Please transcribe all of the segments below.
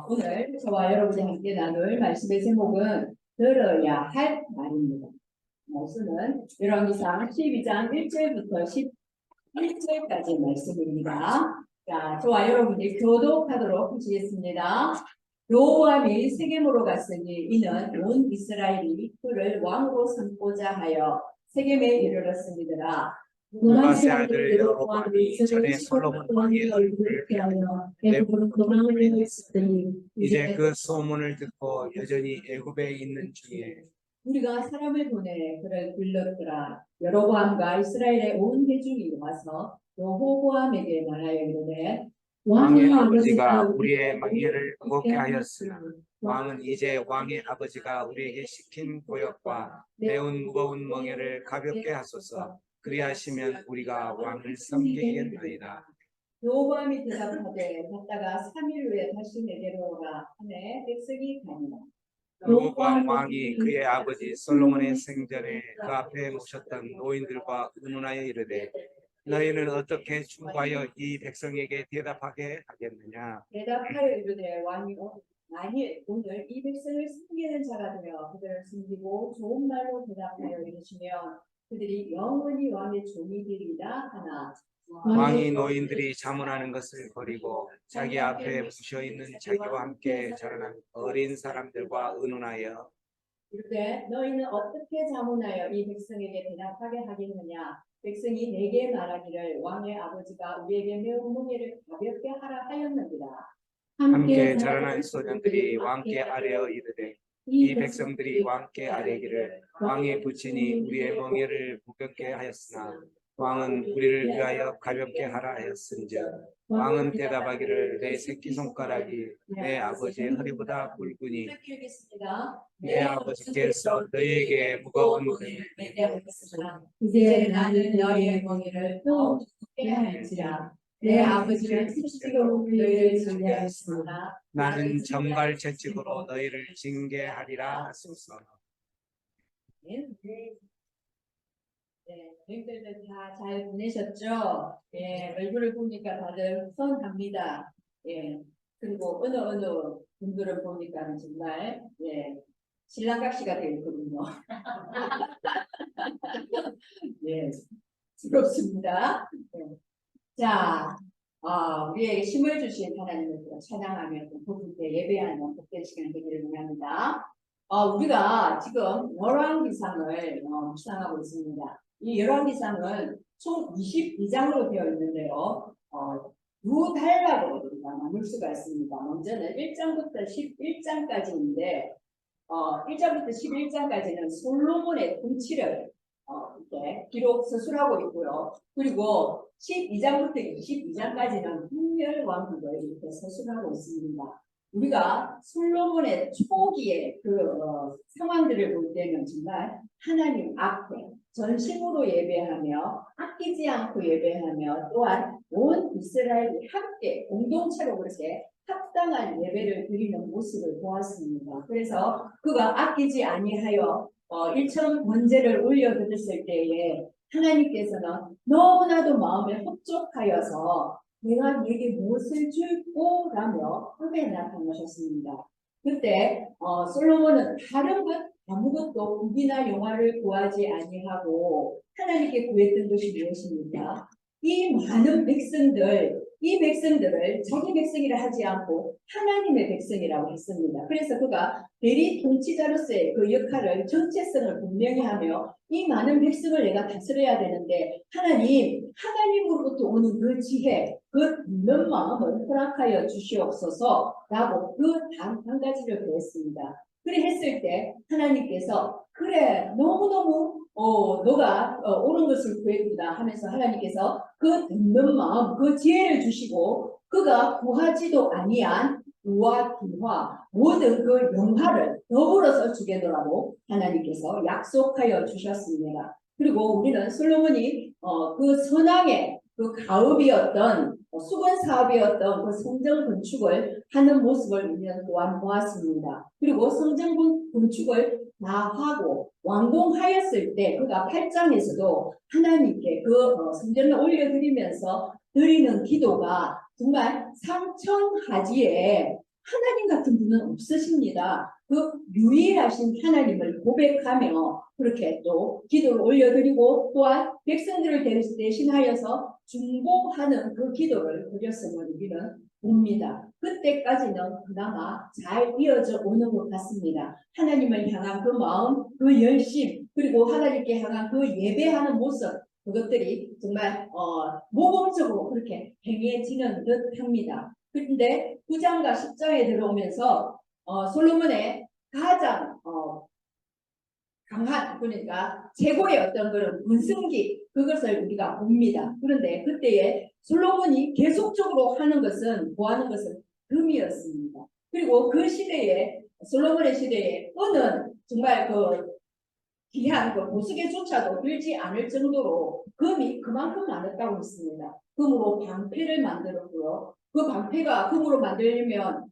오늘 저와 여러분이 함께 나눌 말씀의 제목은 들어야 할 말입니다. 말씀은 열왕기상 12장 1절부터 11절까지 말씀입니다. 자, 저와 여러분이 교독하도록 하시겠습니다. 여호와미 세겜으로 갔으니 이는 온 이스라엘이 그를 왕으로 삼고자 하여 세겜에 이르렀습니다라. 느바세 아들 여로보암이 전에 솔로몬 왕의 얼굴을 피하며 애굽으로 도망하였으니 이제 그 소문을 듣고 여전히 애굽에 있는 중에 우리가 사람을 보내 그를 불렀더라. 여로보암과 이스라엘의 온 대중이 와서 여호보암에게 말하여 이르되 왕의 아버지가 우리의 망예를 무겁게 하였으나 왕은 이제 왕의 아버지가 우리에게 시킨 고역과 매운 무거운 멍에를 가볍게 하소서. 그리하시면 우리가 왕을 섬기겠나이다. 여호보암이 대답하되 갔다가 3일 후에 다시 내게로 오라 하매 백성이 가니라. 여호보암 왕이 그의 아버지 솔로몬의 생전에 그 앞에 모셨던 노인들과 의논하여 이르되 너희는 어떻게 충고하여 이 백성에게 대답하게 하겠느냐. 대답하여 이르되 왕이 만일 오늘 이 백성을 섬기는 자가 되어 그들을 섬기고 좋은 말로 대답하여 이르시면 그들이 영원히 왕의 종이 되리이다 하나. 왕이 노인들이 자문하는 것을 버리고 자기 앞에 부셔 있는 자기와 함께 자라난 어린 사람들과 의논하여 이르되 너희는 어떻게 자문하여 이 백성에게 대답하게 하겠느냐. 백성이 내게 말하기를 왕의 아버지가 우리에게 매우 멍에를 가볍게 하라 하였느니라. 함께 자라난 소년들이 왕께 아뢰어 이르되 이 백성들이 왕께 아뢰기를 왕의 부친이 우리의 멍에를 무겁게 하였으나 왕은 우리를 위하여 가볍게 하라 하였은즉 왕은 대답하기를 내 새끼손가락이 내 아버지의 허리보다 굵으니 내 아버지께서 너희에게 무거운 멍에를 내게 하겠으나 이제 나는 너희의 멍에를 또 무겁게 할지라. 내 아버지는 tip식으로 너희를 징계하였으나 나는 정갈 채찍으로 너희를 징계하리라 하소서. 네, 저희들은 다 잘 보내셨죠? 예, 얼굴을 보니까 다들 선합니다. 예, 그리고 어느 분들을 보니까 정말 신랑각시가 되었거든요. 예, 부럽습니다. 예. 자, 우리에게 힘을 주신 하나님을 찬양하며 복음께 예배하는 복된 시간 되기를 원합니다. 우리가 지금 열왕기상을 묵상하고 있습니다. 이 열왕기상은 총 22장으로 되어 있는데요. 두 단락으로 우리가 나눌 수가 있습니다. 먼저는 1장부터 11장까지인데 1장부터 11장까지는 솔로몬의 통치를 이렇게 기록 서술하고 있고요. 그리고 12장부터 22장까지는 흥멸 왕국을 이렇게 서술하고 있습니다. 우리가 솔로몬의 초기의 그 상황들을 볼 때는 정말 하나님 앞에 전심으로 예배하며 아끼지 않고 예배하며 또한 온 이스라엘이 함께 공동체로 그렇게 합당한 예배를 드리는 모습을 보았습니다. 그래서 그가 아끼지 아니하여 일천 번제를 올려드렸을 때에 하나님께서는 너무나도 마음에 흡족하여서 내가 네게 무엇을 줄꼬 라며 꿈에 나타나셨습니다. 그때 솔로몬은 다른 것 아무것도 국이나 영화를 구하지 아니하고 하나님께 구했던 것이 무엇입니까? 이 많은 백성들, 이 백성들을 자기 백성이라 하지 않고 하나님의 백성이라고 했습니다. 그래서 그가 대리 통치자로서의 그 역할을 정체성을 분명히 하며 이 많은 백성을 내가 다스려야 되는데 하나님으로부터 오는 그 지혜, 그 믿는 마음을 허락하여 주시옵소서라고 그 단 한 가지를 구했습니다. 그래 했을 때 하나님께서 그래 너무너무 너가 옳은 것을 구했구나 하면서 하나님께서 그 듣는 마음, 그 지혜를 주시고 그가 구하지도 아니한 우와 기화 모든 그 영화를 더불어서 주겠노라고 하나님께서 약속하여 주셨습니다. 그리고 우리는 솔로몬이 그 선왕의 그 가업이었던 수건 사업이었던 그 성전 건축을 하는 모습을 우리는 또한 보았습니다. 그리고 성전 건축을 다 하고 완공하였을 때 그가 8장에서도 하나님께 그 성전을 올려드리면서 드리는 기도가 정말 상천하지에 하나님 같은 분은 없으십니다. 그 유일하신 하나님을 고백하며 그렇게 또 기도를 올려드리고 또한 백성들을 대신하여서 중보하는 그 기도를 드렸음을 우리는 봅니다. 그때까지는 그나마 잘 이어져 오는 것 같습니다. 하나님을 향한 그 마음, 그 열심, 그리고 하나님께 향한 그 예배하는 모습, 그것들이 정말 모범적으로 그렇게 행해지는 듯 합니다. 그런데 9장과 10장에 들어오면서 솔로몬의 가장 강한, 그러니까 최고의 어떤 그런 문승기, 그것을 우리가 봅니다. 그런데 그때에 솔로몬이 계속적으로 하는 것은 뭐하는 것은 금이었습니다. 그리고 그 시대에 솔로몬의 시대에 은은 정말 그 귀한 그 보석에조차도 들지 않을 정도로 금이 그만큼 많았다고 했습니다. 금으로 방패를 만들었고요. 그 방패가 금으로 만들려면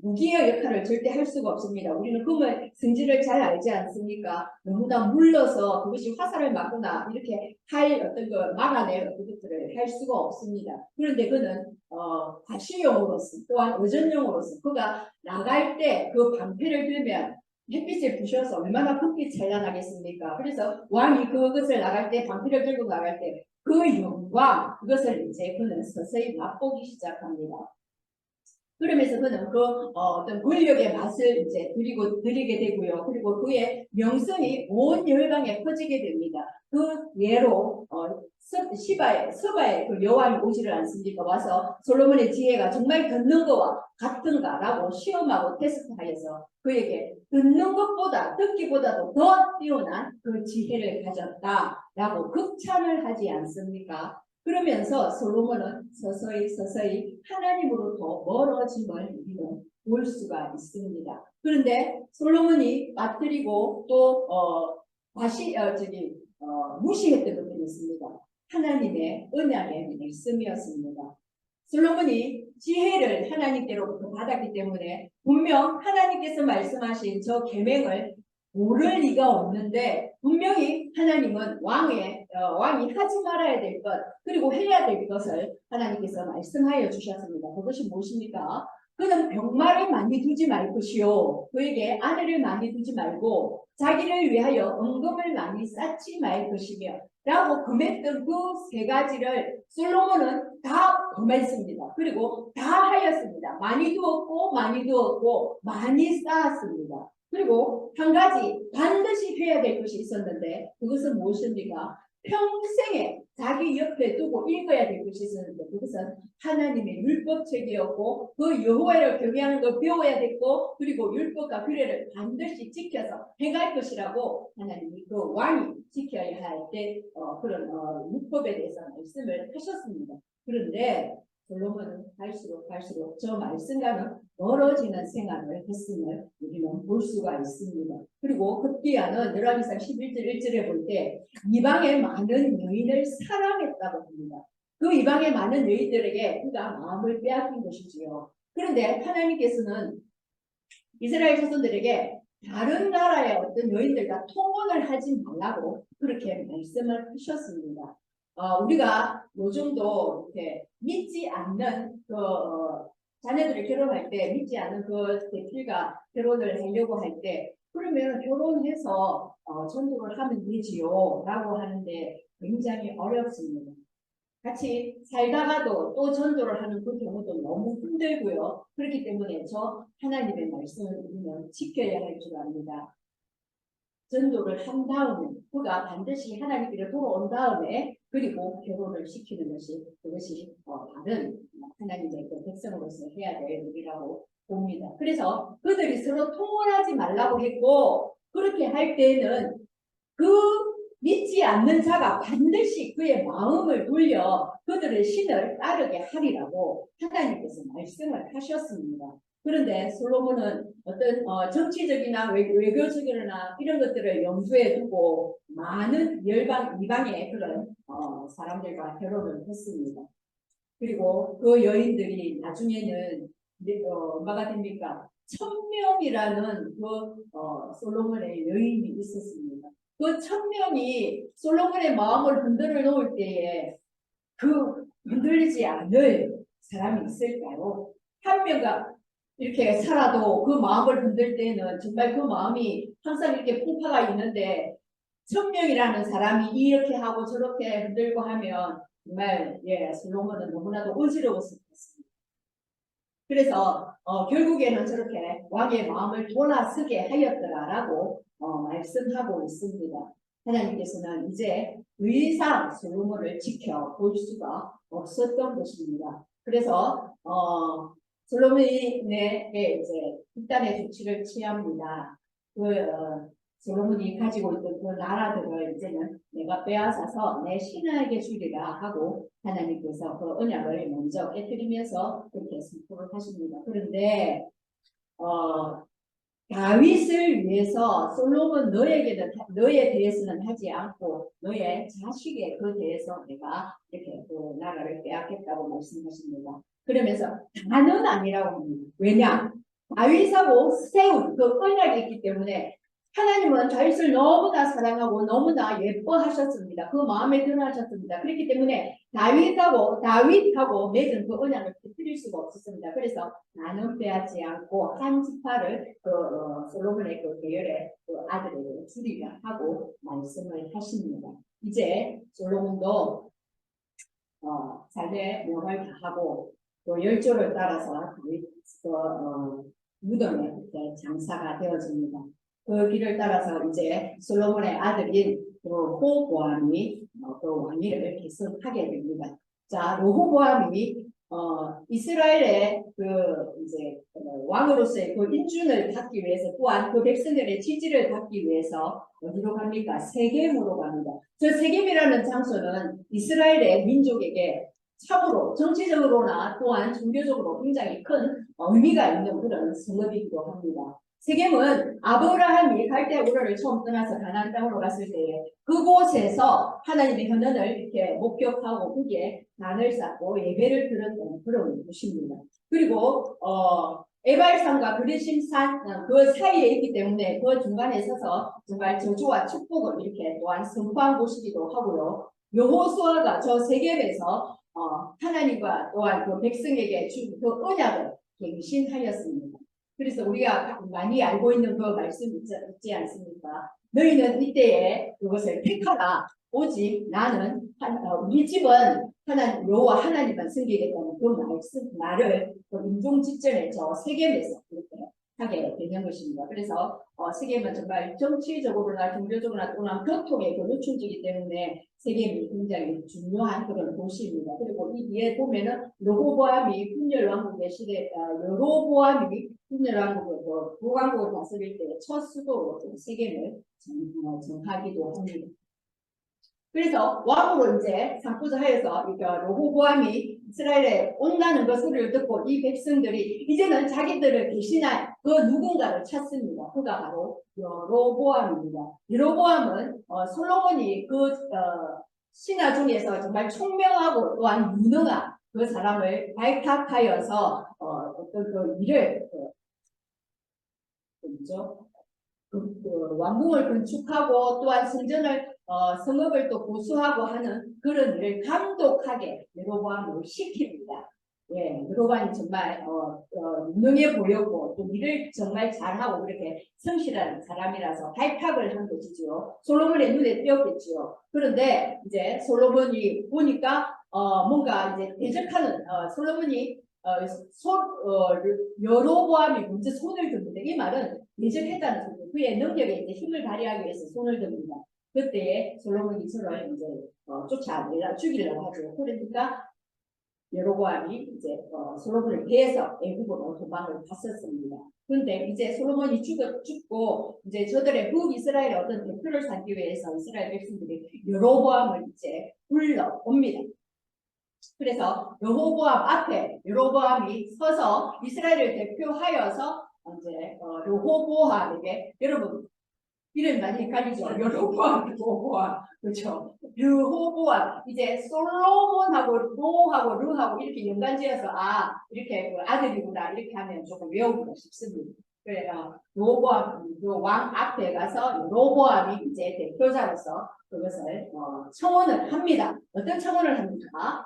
무기의 역할을 절대 할 수가 없습니다. 우리는 금의 성질을 잘 알지 않습니까? 너무나 물러서 그것이 화살을 맞거나 이렇게 할 어떤 그 막아낼 어떤 것들을 할 수가 없습니다. 그런데 그는 과시용으로서 또한 의전용으로서 그가 나갈 때 그 방패를 들면 햇빛을 부셔서 얼마나 금빛 찬란하겠습니까? 그래서 왕이 그것을 나갈 때, 방패를 들고 나갈 때 그 영광, 그것을 이제 그는 서서히 맛보기 시작합니다. 그러면서 그는 그 어떤 권력의 맛을 이제 드리게 되고요. 그리고 그의 명성이 온 열방에 퍼지게 됩니다. 그 예로 서바에 그 여왕이 오지를 않습니까? 와서 솔로몬의 지혜가 정말 듣는 것과 같은가라고 시험하고 테스트하여서 그에게 듣는 것보다 듣기보다도 더 뛰어난 그 지혜를 가졌다라고 극찬을 하지 않습니까? 그러면서 솔로몬은 서서히 하나님으로부터 멀어짐을 우리는 볼 수가 있습니다. 그런데 솔로몬이 빠뜨리고 또 무시했던 것들이 있습니다. 하나님의 언약의 말씀이었습니다. 솔로몬이 지혜를 하나님께로부터 받았기 때문에 분명 하나님께서 말씀하신 저 계명을 모를 리가 없는데 분명히 하나님은 왕이 하지 말아야 될 것 그리고 해야 될 것을 하나님께서 말씀하여 주셨습니다. 그것이 무엇입니까? 그는 병마를 많이 두지 말 것이요 그에게 아내를 많이 두지 말고 자기를 위하여 은금을 많이 쌓지 말 것이며 라고 금했던 그 세 가지를 솔로몬은 다 금했습니다. 그리고 다 하였습니다. 많이 두었고 많이 쌓았습니다. 그리고 한 가지 반드시 해야 될 것이 있었는데 그것은 무엇입니까? 평생에 자기 옆에 두고 읽어야 될 것이 있었는데 그것은 하나님의 율법책이었고 그 여호와를 경외하는 걸 배워야 됐고 그리고 율법과 규례를 반드시 지켜서 행할 것이라고 하나님이 그 왕이 지켜야 할 때 그런 율법에 대해서 말씀을 하셨습니다. 그런데 솔로몬은 갈수록 저 말씀과는 멀어지는 생활을 했음을 우리는 볼 수가 있습니다. 그리고 급기야는 열왕기상 11절 1절에 볼 때 이방의 많은 여인을 사랑했다고 합니다. 그 이방의 많은 여인들에게 그가 마음을 빼앗긴 것이지요. 그런데 하나님께서는 이스라엘 자손들에게 다른 나라의 어떤 여인들과 통혼을 하지 말라고 그렇게 말씀을 하셨습니다. 우리가 요즘도 이렇게 믿지 않는 자녀들이 결혼할 때 믿지 않는 그 대필과 결혼을 하려고 할 때 그러면 결혼해서 전도를 하면 되지요 라고 하는데 굉장히 어렵습니다. 같이 살다가도 또 전도를 하는 그 경우도 너무 힘들고요. 그렇기 때문에 저 하나님의 말씀을 우리는 지켜야 할 줄 압니다. 전도를 한 다음에 그가 반드시 하나님께로 돌아온 다음에 그리고 결혼을 시키는 것이 그것이 다른 하나님의 그 백성으로서 해야 될 일이라고 봅니다. 그래서 그들이 서로 통혼하지 말라고 했고 그렇게 할 때에는 그 믿지 않는 자가 반드시 그의 마음을 돌려 그들의 신을 따르게 하리라고 하나님께서 말씀을 하셨습니다. 그런데 솔로몬은 어떤 정치적이나 외교적이나 이런 것들을 염두에 두고 많은 이방의 그런 사람들과 결혼을 했습니다. 그리고 그 여인들이 나중에는 뭐가 됩니까? 1000명이라는 그 솔로몬의 여인이 있었습니다. 그 1000명이 솔로몬의 마음을 흔들어 놓을 때에 그 흔들리지 않을 사람이 있을까요? 한 명과 이렇게 살아도 그 마음을 흔들 때는 정말 그 마음이 항상 이렇게 풍파가 있는데 1000명이라는 사람이 이렇게 하고 저렇게 흔들고 하면 정말 솔로몬은 너무나도 어지러웠을 것입니다. 그래서 결국에는 저렇게 왕의 마음을 돌아서게 하였더라라고 말씀하고 있습니다. 하나님께서는 이제 더 이상 솔로몬을 지켜볼 수가 없었던 것입니다. 그래서 솔로몬에게 이제 극단의 조치를 취합니다. 솔로몬이 가지고 있던 그 나라들을 이제는 내가 빼앗아서 내 신하에게 주리라 하고 하나님께서 그 언약을 먼저 깨뜨리면서 그렇게 선포를 하십니다. 그런데 다윗을 위해서 솔로몬 너에 대해서는 하지 않고 너의 자식에 그 대해서 내가 이렇게 그 나라를 빼앗겠다고 말씀하십니다. 그러면서 다는 아니라고 합니다. 왜냐? 다윗하고 세운 그 언약이 있기 때문에 하나님은 다윗을 너무나 사랑하고 너무나 예뻐하셨습니다. 그 마음에 들어하셨습니다. 그렇기 때문에 다윗하고 맺은 그 언약을 깨뜨릴 수가 없었습니다. 그래서 나는 빼앗지 않고 한 지파를 솔로몬의 그 계열의 그 아들에게 주리라 하고 말씀을 하십니다. 이제 솔로몬도 삶의 명을 다하고 또 열조를 따라서 무덤에 장사가 되어집니다. 그 길을 따라서 이제 솔로몬의 아들인 르호보암이 그 왕위를 계속하게 됩니다. 자, 르호보암이 이스라엘의 이제 왕으로서의 그 인준을 받기 위해서 또한 그 백성들의 지지를 받기 위해서 어디로 갑니까? 세겜으로 갑니다. 저 세겜이라는 장소는 이스라엘의 민족에게 참으로 정치적으로나 또한 종교적으로 굉장히 큰 의미가 있는 그런 성읍이기도 합니다. 세겜은 아브라함이 갈대 우르를 처음 떠나서 가나안 땅으로 갔을 때 그곳에서 하나님의 현원을 이렇게 목격하고 거기에 난을 쌓고 예배를 드렸던 그런 곳입니다. 그리고 에발산과 그리심산 그 사이에 있기 때문에 그 중간에 서서 정말 저주와 축복을 이렇게 또한 선포한 곳이기도 하고요. 여호수아가 저 세겜에서 하나님과 또한 그 백성에게 준 그 언약을 갱신하였습니다. 그래서 우리가 많이 알고 있는 그 말씀 있지 않습니까? 너희는 이때에 그것을 택하라. 오직 나는 우리 집은 여호와 하나님만 섬기겠다는 그 말을 그 임종 직전에 저 세겜에서 그렇게 하게 되는 것입니다. 그래서 세겜은 정말 정치적으로나 종교적으로나 또는 교통의 그 노출지이기 때문에 세겜이 굉장히 중요한 그런 도시입니다. 그리고 이 뒤에 보면은 르호보암이 분열 왕국의 시대, 여로보암이 분열 왕국의 북왕국을 다스릴 때 첫 수도로 세겜을 정하기도 합니다. 그래서 왕으로 이제 상부자하여서 르호보암이 이스라엘에 온다는 그 소리를 듣고 이 백성들이 이제는 자기들을 대신할 그 누군가를 찾습니다. 그가 바로 여로보암입니다. 여로보암은 솔로몬이 그 신하 중에서 정말 총명하고 또한 유능한 그 사람을 발탁하여서 어떤 그 일을 왕궁을 건축하고 또한 성읍을 또 보수하고 하는 그런 일을 감독하게 여로보암을 시킵니다. 여로보암이 정말 유능해 보였고 또 일을 정말 잘하고 그렇게 성실한 사람이라서 발탁을 한 것이지요. 솔로몬의 눈에 띄었겠지요. 그런데 이제 솔로몬이 보니까 뭔가 이제 대적하는 솔로몬이 여로보암이 먼저 손을 듭니다. 이 말은 대적했다는 소리죠. 그의 능력에 이제 힘을 발휘하기 위해서 손을 듭니다. 그때 솔로몬이 저를 이제 쫓아내라 죽이려고 하죠. 그러니까 여로보암이 이제 솔로몬을 피해서 애굽으로 도망을 갔었습니다. 그런데 이제 솔로몬이 죽고 이제 저들의 북이스라엘의 어떤 대표를 삼기 위해서 이스라엘 백성들이 여로보암을 이제 불러옵니다. 그래서 여로보암이 서서 이스라엘을 대표하여서 이제 르호보암에게 여러분 이름 많이 헷갈리죠. 르호보암 그렇죠. 르호보암 이제 솔로몬하고 르하고 이렇게 연관지어서 이렇게 그 아들이구나 이렇게 하면 조금 외우기가 쉽습니다. 그래서 르호보암 왕 앞에 가서 르호보암이 이제 대표자로서 그것을 청원을 합니다. 어떤 청원을 합니까?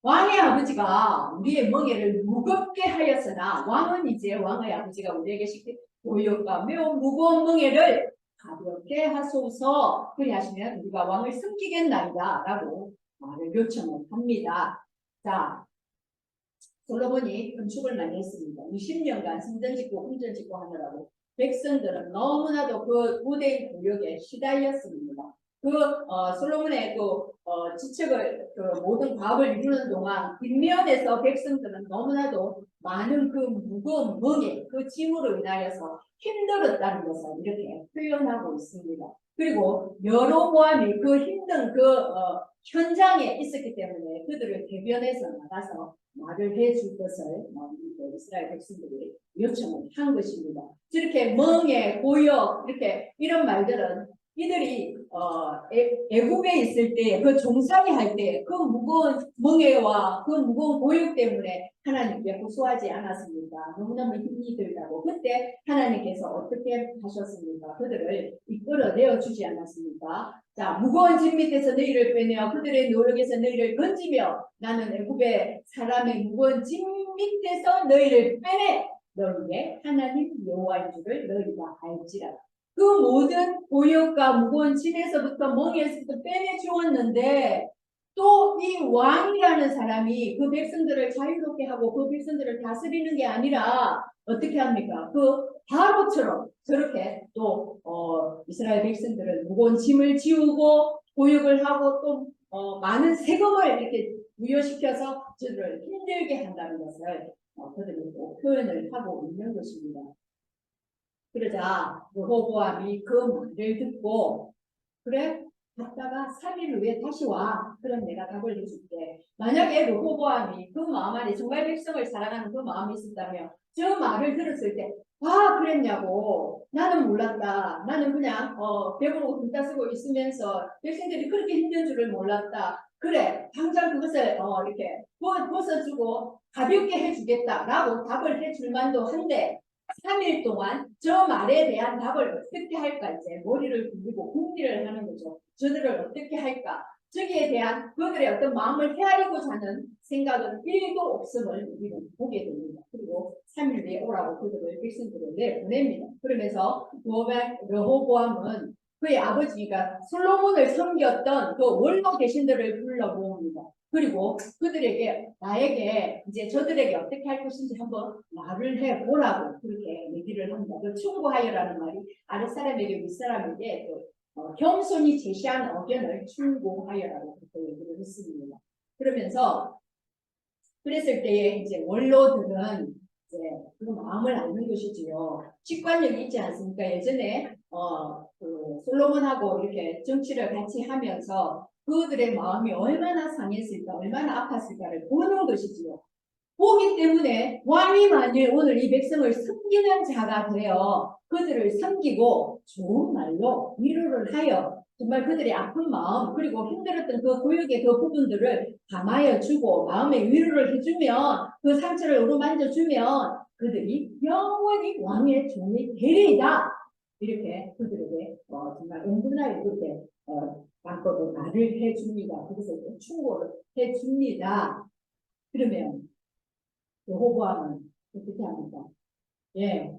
왕의 아버지가 우리의 멍에를 무겁게 하였으나 왕은 이제 왕의 아버지가 우리에게 시킨 고역과 매우 무거운 멍에를 가볍게 하소서. 그리하시면 우리가 왕을 섬기겠나이다 라고 말을 요청을 합니다. 자, 솔로몬이 건축을 많이 했습니다. 20년간 성전 짓고 궁전 짓고 하느라고 백성들은 너무나도 그 고대인 고역에 시달렸습니다. 솔로몬의 지책을 모든 과업을 이루는 동안 뒷면에서 백성들은 너무나도 많은 그 무거운 멍에 그 짐으로 인하여서 힘들었다는 것을 이렇게 표현하고 있습니다. 그리고 여로보암이 그 힘든 현장에 있었기 때문에 그들을 대변해서 나가서 말을 해줄 것을 이스라엘 백성들이 요청을 한 것입니다. 저렇게 멍에 고역 이렇게 이런 말들은 이들이 애국에 있을 때 그 종살이 할 때 그 무거운 멍에와 그 무거운 고역 때문에 하나님께 호소하지 않았습니까? 너무너무 힘이 들다고. 그때 하나님께서 어떻게 하셨습니까? 그들을 이끌어내어 주지 않았습니까? 자, 무거운 짐 밑에서 너희를 빼내어 그들의 노력에서 너희를 건지며 나는 애굽의 사람의 무거운 짐 밑에서 너희를 빼내 너희의 하나님 여호와인 줄을 너희가 알지라. 그 모든 고역과 무거운 짐에서부터 멍에서부터 빼내 주었는데 또 이 왕이라는 사람이 그 백성들을 자유롭게 하고 그 백성들을 다스리는 게 아니라 어떻게 합니까? 그 바로처럼 저렇게 또 이스라엘 백성들은 무거운 짐을 지우고 고역을 하고 또 많은 세금을 이렇게 부여시켜서 저들을 힘들게 한다는 것을 그들이 또 표현을 하고 있는 것입니다. 그러자 여호보암이 그 말을 듣고 그래? 갔다가 3일 후에 다시 와. 그럼 내가 답을 해줄게. 만약에 여호보암이 그 마음 안에 정말 백성을 사랑하는 그 마음이 있었다면 저 말을 들었을 때 그랬냐고. 나는 몰랐다. 나는 그냥 배부르고 굶다 쓰고 있으면서 백성들이 그렇게 힘든 줄을 몰랐다. 그래, 당장 그것을 이렇게 벗어주고 가볍게 해주겠다라고 답을 해줄 만도 한데 3일 동안 저 말에 대한 답을 어떻게 할까 이제 머리를 굴리고 궁리를 하는 거죠. 저들을 어떻게 할까? 저기에 대한 그들의 어떤 마음을 헤아리고자 하는 생각은 1도 없음을 우리는 보게 됩니다. 그리고 3일 뒤에 오라고 그들을 백성들을 내보냅니다. 그러면서 르호보암은 그의 아버지가 솔로몬을 섬겼던 그 원로 대신들을 불러 모읍니다. 그리고 그들에게 나에게 이제 저들에게 어떻게 할 것인지 한번 말을 해보라고 그렇게 얘기를 합니다. 그 충고하여라는 말이 아랫사람에게 윗사람에게 겸손히 제시한 의견을 충고하여라고 그렇게 얘기를 했습니다. 그러면서 그랬을 때에 이제 원로들은 이제 그 마음을 알는 것이지요. 직관력이 있지 않습니까? 예전에 솔로몬하고 이렇게 정치를 같이 하면서 그들의 마음이 얼마나 상했을까, 얼마나 아팠을까를 보는 것이지요. 보기 때문에 왕이 만일 오늘 이 백성을 섬기는 자가 되어 그들을 섬기고 좋은 말로 위로를 하여 정말 그들의 아픈 마음 그리고 힘들었던 그 고역의 그 부분들을 감하여 주고 마음의 위로를 해주면 그 상처를 어루만져 주면 그들이 영원히 왕의 종이 되리이다. 이렇게 그들에게 정말 은근하게 그렇게 방법을 말을 해줍니다. 그것을 충고를 해줍니다. 그러면 여호보암은 어떻게 합니까? 예,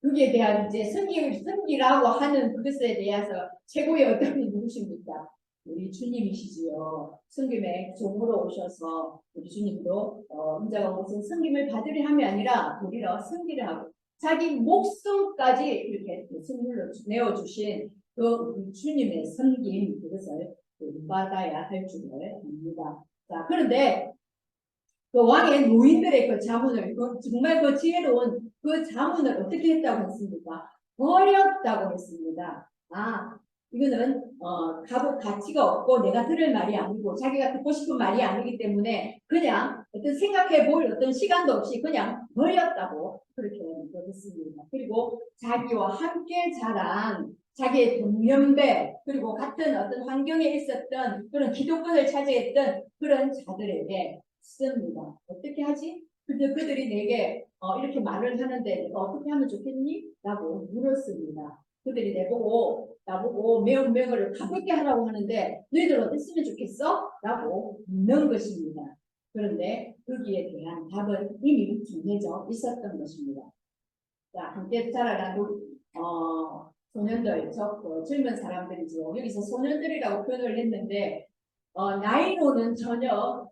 그에 대한 이제 섬기라고 하는 그것에 대해서 최고의 어떤이 누구십니까? 우리 주님이시지요. 섬김의 종으로 오셔서 우리 주님도 인자가 무슨 섬김을 받으려 함이 아니라 도리어 섬기려 하고 자기 목숨까지 이렇게 선물로 내어주신 그 우리 주님의 섬김 그것을 받아야 할 줄을 압니다. 자, 그런데 그 왕의 노인들의 그 자문을 정말 그 지혜로운 그 자문을 어떻게 했다고 했습니까? 버렸다고 했습니다. 이거는 가치가 없고 내가 들을 말이 아니고 자기가 듣고 싶은 말이 아니기 때문에 그냥 어떤 생각해 볼 어떤 시간도 없이 그냥 버렸다고 그렇게 했습니다. 그리고 자기와 함께 자란 자기의 동년배 그리고 같은 어떤 환경에 있었던 그런 기득권을 차지했던 그런 자들에게 씁니다. 어떻게 하지? 근데 그들이 내게 이렇게 말을 하는데 내가 어떻게 하면 좋겠니? 라고 물었습니다. 그들이 나보고 매운 맹을 가볍게 하라고 하는데 너희들 어땠으면 좋겠어? 라고 묻는 것입니다. 그런데 거기에 대한 답은 이미 정해져 있었던 것입니다. 자, 함께 자라난 소년들, 젊은 사람들이죠. 여기서 소년들이라고 표현을 했는데 나이로는 전혀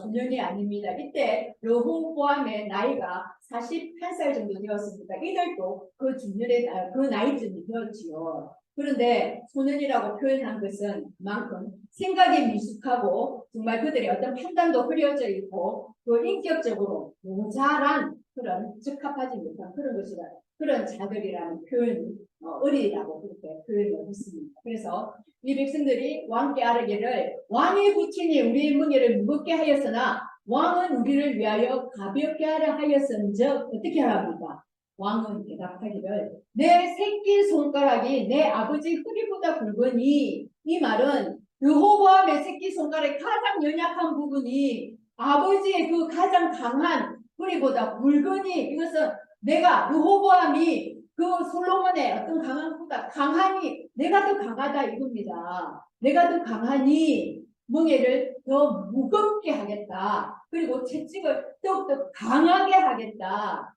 소년이 아닙니다. 이때 르호보암의 나이가 41살 정도 되었습니다. 이들도 그 중년의 그 나이쯤이 되었지요. 그런데 소년이라고 표현한 것은 그만큼 생각이 미숙하고 정말 그들의 어떤 판단도 흐려져 있고 그 인격적으로 모자란 그런 적합하지 못한 그런 것이라 그런 자들이라는 표현이 어리다고 그렇게 표현을 했습니다. 그래서 이 백성들이 왕께 아뢰기를 왕의 부친이 우리의 멍에를 무겁게 하였으나 왕은 우리를 위하여 가볍게 하려 하였은즉 어떻게 하랍니까? 왕은 대답하기를 내 새끼 손가락이 내 아버지 허리보다 굵으니 이 말은 르호보암의 새끼 손가락의 가장 연약한 부분이 아버지의 그 가장 강한 허리보다 굵으니 이것은 내가 르호보암이 그 솔로몬의 어떤 강한 보다 강하니 내가 더 강하다 이겁니다. 내가 더 강하니 멍에를 더 무겁게 하겠다. 그리고 채찍을 더욱더 강하게 하겠다.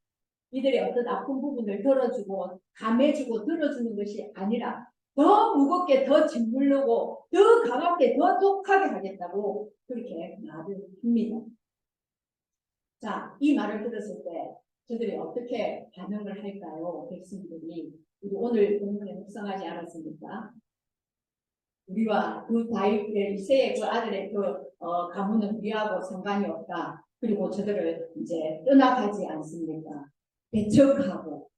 이들의 어떤 아픈 부분을 덜어주고 감해주고 들어주는 것이 아니라 더 무겁게 더 짓누르고 더 강하게 더 독하게 하겠다고 그렇게 말을 합니다. 자, 이 말을 들었을 때 저들이 어떻게 반응을 할까요? 백성들이 우리 오늘 본문에 묵상하지 않았습니까? 우리와 그 다윗의 이새의 그 아들의 그 가문은 우리하고 상관이 없다. 그리고 저들을 이제 떠나가지 않습니까? 배척하고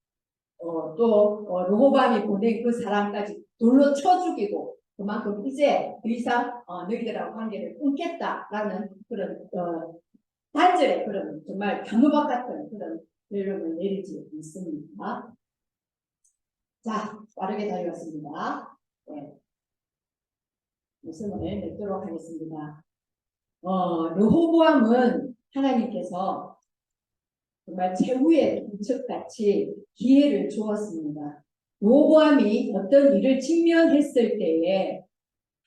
또 르호보암이 보낸 그 사람까지 돌로 쳐 죽이고 그만큼 이제 더 이상 너희들하고 관계를 끊겠다라는 그런 단절의 그런 정말 단호박 같은 그런 결론을 내리지 않습니다. 자, 빠르게 달려왔습니다. 네. 말씀을 맺도록 하겠습니다. 르호보암은 하나님께서 정말 최후의 도척같이 기회를 주었습니다. 르호보암이 어떤 일을 직면했을 때에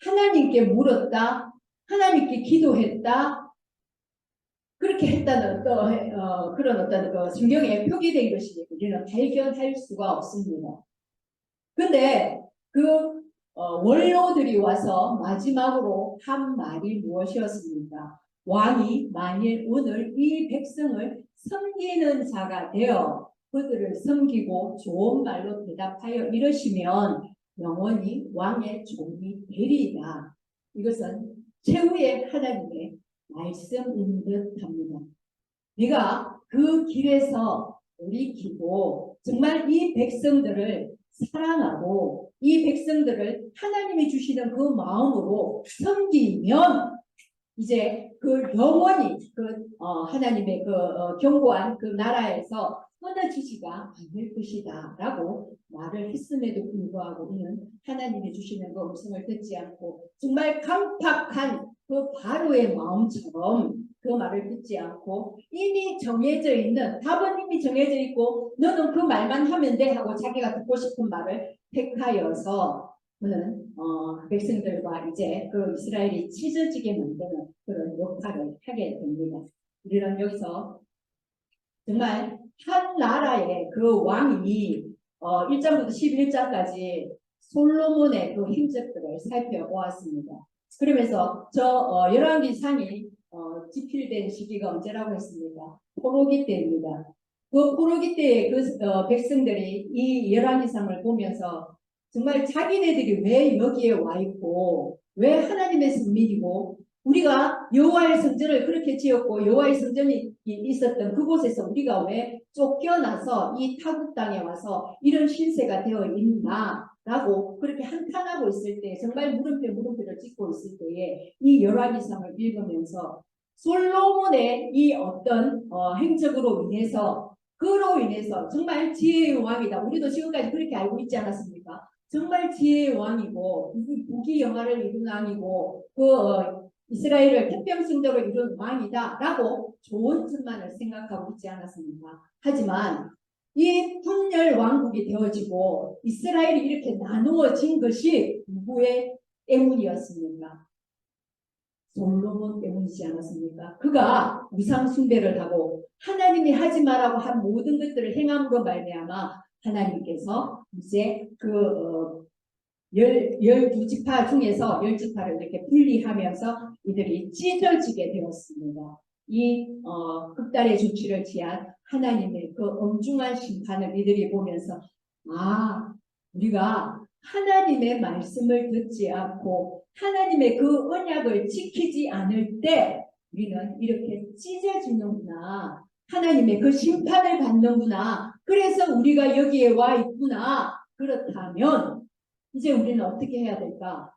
하나님께 물었다, 하나님께 기도했다, 그렇게 했다는 그런 어떤 성경에 표기된 것이 우리는 발견할 수가 없습니다. 근데 그 원로들이 와서 마지막으로 한 말이 무엇이었습니까? 왕이 만일 오늘 이 백성을 섬기는 자가 되어 그들을 섬기고 좋은 말로 대답하여 이러시면 영원히 왕의 종이 되리이다. 이것은 최후의 하나님의 말씀인 듯 합니다. 네가 그 길에서 돌이키고 정말 이 백성들을 사랑하고 이 백성들을 하나님이 주시는 그 마음으로 섬기면 이제 그 영원히 하나님의 견고한 그 나라에서 끊어지지가 않을 것이다 라고 말을 했음에도 불구하고 이는 하나님이 주시는 그 음성을 듣지 않고 정말 강팍한 그 바로의 마음처럼 그 말을 듣지 않고 이미 정해져 있는 답은 이미 정해져 있고 너는 그 말만 하면 돼 하고 자기가 듣고 싶은 말을 택하여서 그는 백성들과 이제 그 이스라엘이 찢어지게 만드는 그런 역할을 하게 됩니다. 우리는 여기서 정말 한 나라의 그 왕이 1장부터 11장까지 솔로몬의 그 행적들을 살펴보았습니다. 그러면서 열왕기상이 집필된 시기가 언제라고 했습니까? 포로기 때입니다. 그 포로기 때의 그 백성들이 이 열왕기상을 보면서 정말 자기네들이 왜 여기에 와 있고 왜 하나님의 성민이고 우리가 여호와의 성전을 그렇게 지었고 여호와의 성전이 있었던 그곳에서 우리가 왜 쫓겨나서 이 타국 땅에 와서 이런 신세가 되어 있나라고 그렇게 한탄하고 있을 때 정말 물음표를 찍고 있을 때에 이 열왕기상을 읽으면서 솔로몬의 이 어떤 행적으로 인해서 그로 인해서 정말 지혜의 왕이다. 우리도 지금까지 그렇게 알고 있지 않았습니까? 정말 지혜의 왕이고 부귀영화를 이룬 왕이고 이스라엘을 태평성적으로 이룬 왕이다 라고 좋은 것만을 생각하고 있지 않았습니까? 하지만 이 분열 왕국이 되어지고 이스라엘이 이렇게 나누어진 것이 누구의 때문이었습니까? 솔로몬 때문이지 않았습니까? 그가 우상 숭배를 하고 하나님이 하지 말라고 한 모든 것들을 행함으로 말미암아 하나님께서 이제 그 12지파 중에서 10지파를 이렇게 분리하면서 이들이 찢어지게 되었습니다. 이 극단의 조치를 취한 하나님의 그 엄중한 심판을 이들이 보면서 우리가 하나님의 말씀을 듣지 않고 하나님의 그 언약을 지키지 않을 때 우리는 이렇게 찢어지는구나. 하나님의 그 심판을 받는구나. 그래서 우리가 여기에 와 있구나. 그렇다면 이제 우리는 어떻게 해야 될까?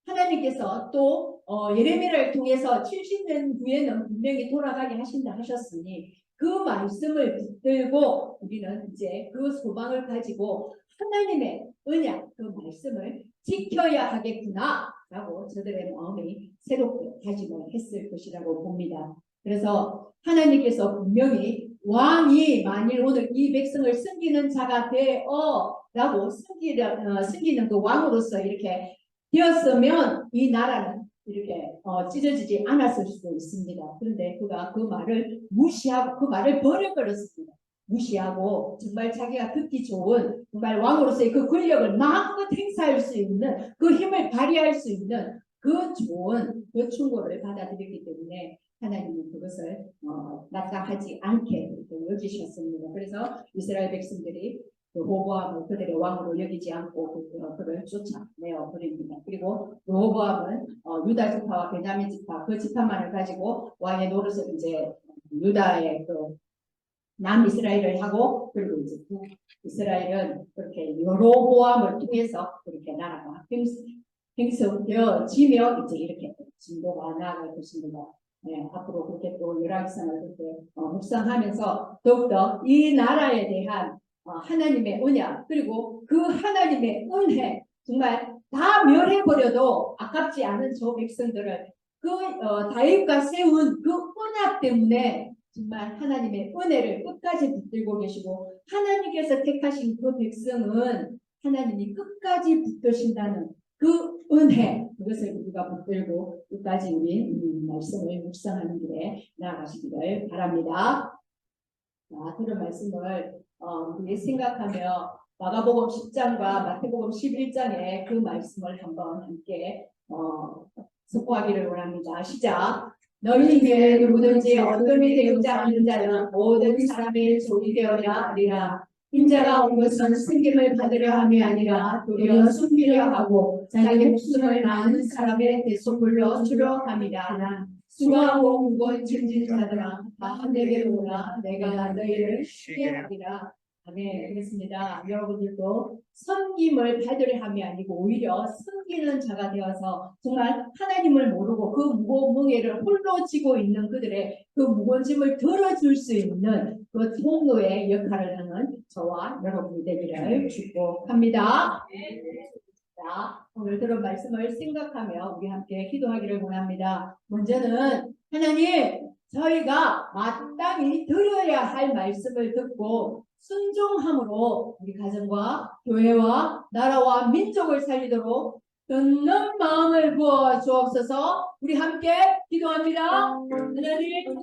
하나님께서 또 예레미야를 통해서 70년 후에는 분명히 돌아가게 하신다 하셨으니 그 말씀을 붙들고 우리는 이제 그 소망을 가지고 하나님의 언약 그 말씀을 지켜야 하겠구나 라고 저들의 마음이 새롭게 다짐을 했을 것이라고 봅니다. 그래서 하나님께서 분명히 왕이 만일 오늘 이 백성을 섬기는 자가 되어 라고 섬기는 그 왕으로서 이렇게 되었으면 이 나라는 이렇게 찢어지지 않았을 수도 있습니다. 그런데 그가 그 말을 무시하고 그 말을 버려버렸습니다. 무시하고 정말 자기가 듣기 좋은 정말 왕으로서의 그 권력을 마음껏 행사할 수 있는 그 힘을 발휘할 수 있는 그 좋은 그 충고를 받아들였기 때문에 하나님은 그것을 납작하지 않게 여기셨습니다. 그래서 이스라엘 백성들이 로보암을 그들의 왕으로 여기지 않고 그를 쫓아내어 버립니다. 그리고 로보암은 유다 지파와 베냐민 지파 그 지파만을 가지고 왕의 노릇을 이제 유다의 그 남이스라엘을 하고 그리고 이제 북이스라엘은 그렇게 여로보암을 통해서 그렇게 나라가 형성되어지며 이제 이렇게 진도가 나아갈 것입니다. 네, 앞으로 그렇게 또 열왕기상을 그렇게 묵상하면서 더욱더 이 나라에 대한 하나님의 언약 그리고 그 하나님의 은혜 정말 다 멸해버려도 아깝지 않은 저 백성들을 그 다윗과 세운 그 언약 때문에 정말 하나님의 은혜를 끝까지 붙들고 계시고 하나님께서 택하신 그 백성은 하나님이 끝까지 붙드신다는 그 은혜 그것을 우리가 붙들고 끝까지 우리 말씀을 묵상하는 길에 나아가시기를 바랍니다. 자, 들은 말씀을 우리 생각하며 마가복음 10장과 마태복음 11장의 그 말씀을 한번 함께 숙고하기를 원합니다. 시작. 너희 중에 누구든지 어둠이 되고자 하는 자는 모든 사람의 종이 되어야 하리라. 인자가 온 것은 승김을 받으려 함이 아니라 도리어 숨기려 하고 자기 목숨을 많은 사람의 대속물로 주려 함이라. 수고하고 무거운 짐진 자들아 다 내게로 오라. 내가 너희를 쉬게 하리라. 네, 그렇습니다. 여러분들도 섬김을 받으려 함이 아니고 오히려 섬기는 자가 되어서 정말 하나님을 모르고 그 무거운 멍에를 홀로 지고 있는 그들의 그 무거운 짐을 덜어줄 수 있는 그 통로의 역할을 하는 저와 여러분이 되기를 축복합니다. 자, 오늘 들은 말씀을 생각하며 우리 함께 기도하기를 원합니다. 먼저는 하나님, 저희가 마땅히 들어야 할 말씀을 듣고 순종함으로 우리 가정과 교회와 나라와 민족을 살리도록 듣는 마음을 부어 주옵소서. 우리 함께 기도합니다. 하나님,